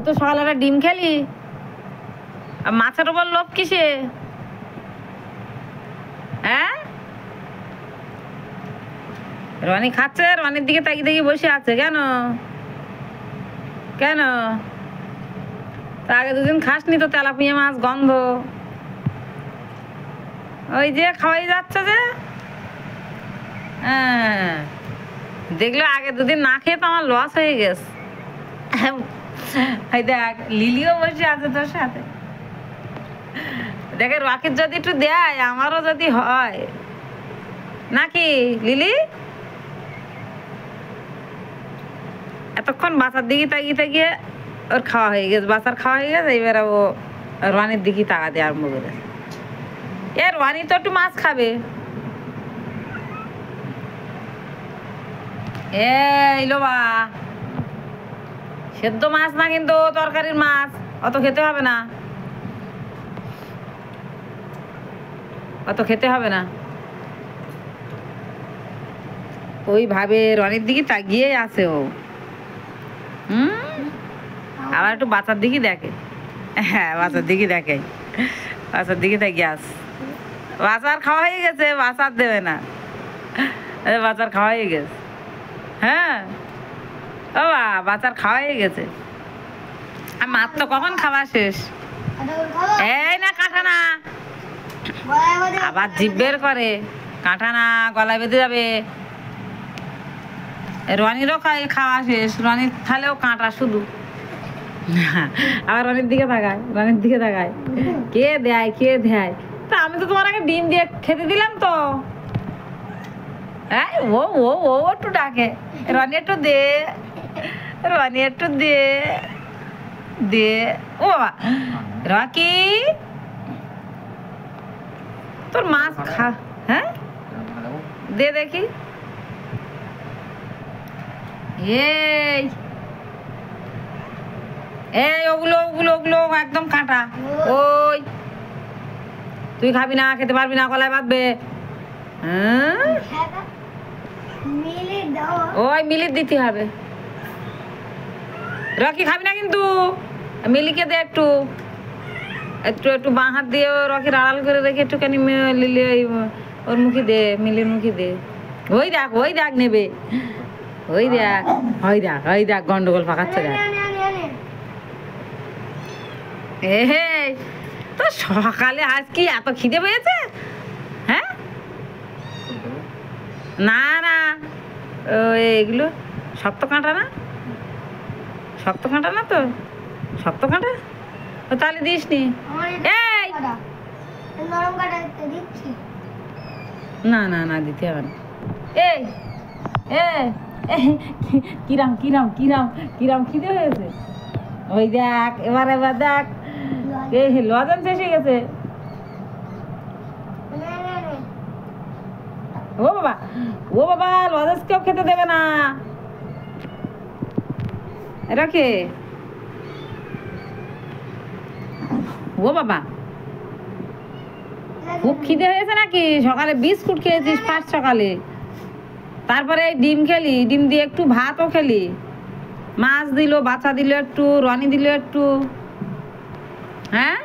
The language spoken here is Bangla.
তো সকালে ডিম খেলি, আর মাছের উপর লোভ কিসে? হ্যাঁ, রনি খাচ্ছে, রনির দিকে তাকিয়ে তাকিয়ে বসে আছে কেন? কেন তা আগে দুদিন খাসনি তো তেলাপিয়া মাছ গন্ধ, ওই যে খাওয়াই যাচ্ছে যে। হ্যাঁ, দেখলো আগে দুদিন না খেয়ে তো আমার লস হয়ে গেছে। দেখ লিলিও বসে আছে তোর সাথে, দেখে রকির যদি একটু দেয় আমারও যদি হয় নাকি লিলি? এতক্ষণ বাসার দিকে তাকিয়ে তাকিয়ে ওর খাওয়া হয়ে গেছে, বাসার খাওয়া হয়ে গেছে, এবার ও রানির দিকে তাকা দিয়ে আরম্ভ করে। এ রানি তো একটু মাছ খাবে। এই লো বা, সেদ্ধ মাছ না কিন্তু তরকারির মাছ, অত খেতে হবে না, অত খেতে হবে না। ওইভাবে রনির দিকে তাকিয়ে আছে ও। আবার একটু বাচ্চার দিকে দেখে। হ্যাঁ, বাচ্চার দিকে দেখে, বাচ্চার দিকে তাকিয়ে আস। বাচ্চার খাওয়া হয়ে গেছে, বাচ্চার দেবে না, বাচ্চার খাওয়া হয়ে গেছে। হ্যাঁ ও বাচ্চার খাওয়া হয়ে গেছে। আর মাছ তো কখন খাওয়া শেষ? এই না কাঁটা না, আবার জিভ বের করে, কাঁটা না গলায় বেঁধে যাবে। রনিরও খাওয়া শেষ, রনির থালেও কাঁটা শুধু। আবার রনির দিকে তাকায়, রনির দিকে তাকায়, কে দেয় কে দেয়? তা আমি তো তোমার আগে ডিম দিয়ে খেতে দিলাম তো। হ্যাঁ, ও ও ও একটু ডাকে, রনি একটু দে, রনি একটু দে দে। ও বাবা রকি, তোর মাছ খা। হ্যাঁ দে দেখি। এই এই ওগুলো ওগুলো ওগুলো একদম কাঁটা। ওই তুই খাবি না, খেতে পারবি না, গলায় বাঁধবে। হ্যাঁ, ওই মিলির দিতে হবে। রকি খাবি না কিন্তু, মিলিকে দে একটু, একটু একটু বাঁ হাত দিয়ে রকির আড়াল করে রেখে একটুখানি লিলি ওর মুখে দে, মিলির মুখে দে। ওই দেখ নেবে, ওই দেখ, ওই দেখ, ওই দেখ গন্ডগোল পাকাচ্ছে। দেখ তো সকালে আজ কি এত খিদে পেয়েছে? হ্যাঁ না না, এগুলো শক্ত কাঁটা না, শক্ত কাঁটা না তো, শক্ত কাঁটা তাহলে দিস নি। এই না না না, দিতে হবে না। এই কিরাম কিরাম কিরাম কিরাম খিদে হয়েছে? ওই দেখ, এবার দেখ, লজেন্স এসে গেছে। ও বাবা, ও বাবা, লজেন্স কেউ খেতে দেবে না, রাখে। ও বাবা, খুব খিদে হয়েছে নাকি? সকালে বিস্কুট খেয়েছিস ফার্স্ট সকালে, তারপরে ডিম খেলি, ডিম দিয়ে একটু ভাতও খেলি, মাছ দিল, বাচ্চা দিল একটু, রনি দিল একটু। হ্যাঁ